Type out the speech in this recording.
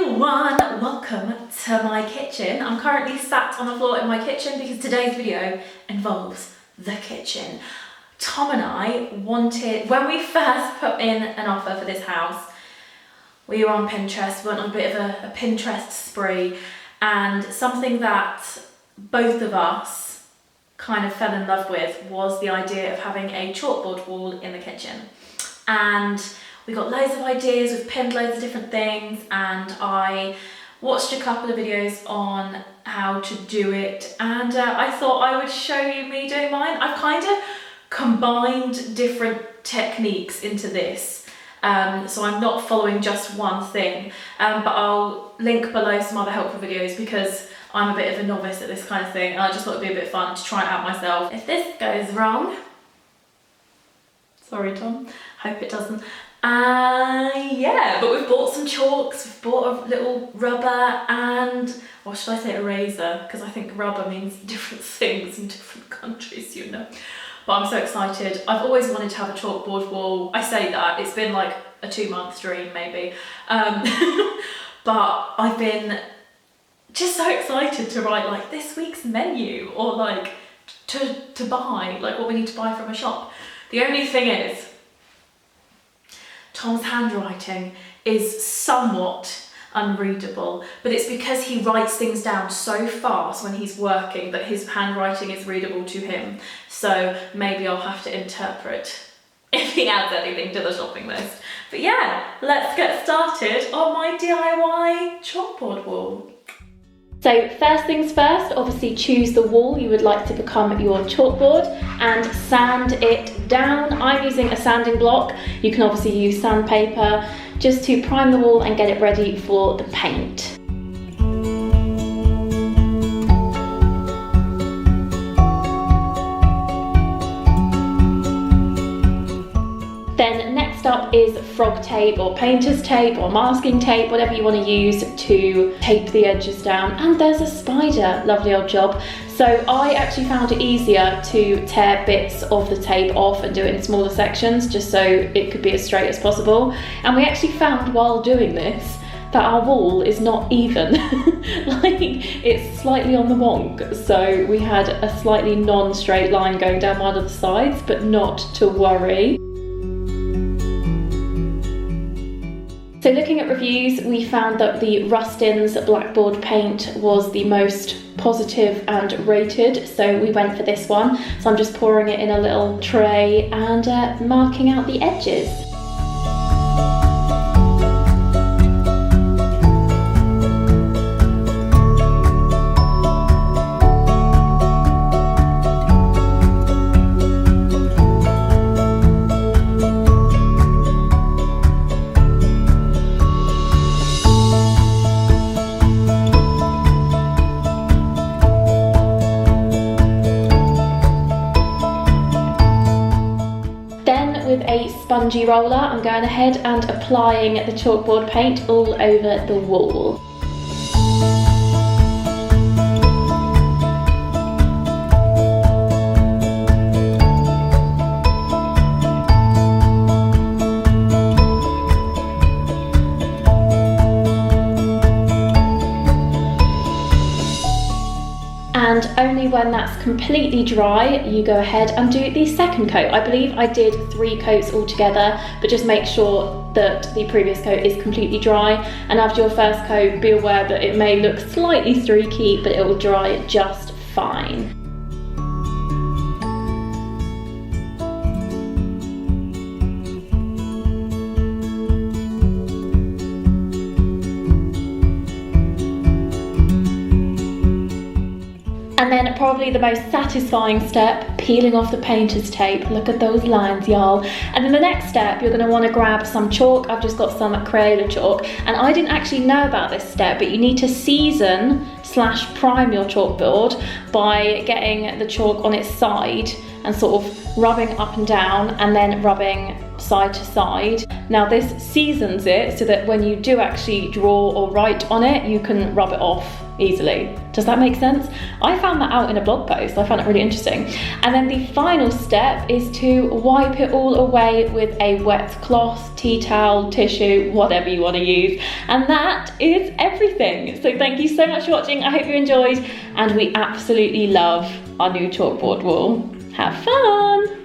everyone, welcome to my kitchen. I'm currently sat on the floor in my kitchen because today's video involves the kitchen. Tom and I wanted, when we first put in an offer for this house, we were on Pinterest, went on a bit of a Pinterest spree, and something that both of us kind of fell in love with was the idea of having a chalkboard wall in the kitchen. And we got loads of ideas, we've pinned loads of different things, and I watched a couple of videos on how to do it, and I thought I would show you me doing mine. I've kind of combined different techniques into this, so I'm not following just one thing, but I'll link below some other helpful videos because I'm a bit of a novice at this kind of thing, and I just thought it'd be a bit fun to try it out myself. If this goes wrong, sorry Tom, hope it doesn't. Yeah, but we've bought some chalks, we've bought a little rubber and, or should I say eraser, because I think rubber means different things in different countries, you know. But I'm so excited. I've always wanted to have a chalkboard wall. I say that, it's been like a 2-month dream maybe. But I've been just so excited to write like this week's menu, or like to buy, like what we need to buy from a shop. The only thing is, Tom's handwriting is somewhat unreadable, but it's because he writes things down so fast when he's working that his handwriting is readable to him. So maybe I'll have to interpret if he adds anything to the shopping list. But yeah, let's get started on my DIY chalkboard wall. So first things first, obviously choose the wall you would like to become your chalkboard and sand it down. I'm using a sanding block. You can obviously use sandpaper just to prime the wall and get it ready for the paint. Then next up is frog tape or painter's tape or masking tape, whatever you want to use to tape the edges down. And there's a spider, lovely old job. So I actually found it easier to tear bits of the tape off and do it in smaller sections just so it could be as straight as possible. And we actually found while doing this that our wall is not even, like it's slightly on the wonk. So we had a slightly non-straight line going down one of the sides, but not to worry. So looking at reviews, we found that the Rustin's blackboard paint was the most positive and rated, so we went for this one. So I'm just pouring it in a little tray and marking out the edges. With a spongy roller, I'm going ahead and applying the chalkboard paint all over the wall. And only when that's completely dry, you go ahead and do the second coat. I believe I did 3 coats altogether, but just make sure that the previous coat is completely dry. And after your first coat, be aware that it may look slightly streaky, but it will dry just fine. And then probably the most satisfying step, peeling off the painter's tape. Look at those lines, y'all. And then the next step, you're gonna wanna grab some chalk. I've just got some Crayola chalk. And I didn't actually know about this step, but you need to season/prime your chalkboard by getting the chalk on its side and sort of rubbing up and down and then rubbing side to side. Now this seasons it so that when you do actually draw or write on it, you can rub it off easily. Does that make sense? I found that out in a blog post. I found it really interesting. And then the final step is to wipe it all away with a wet cloth, tea towel, tissue, whatever you want to use. And that is everything. So thank you so much for watching. I hope you enjoyed, and we absolutely love our new chalkboard wall. Have fun!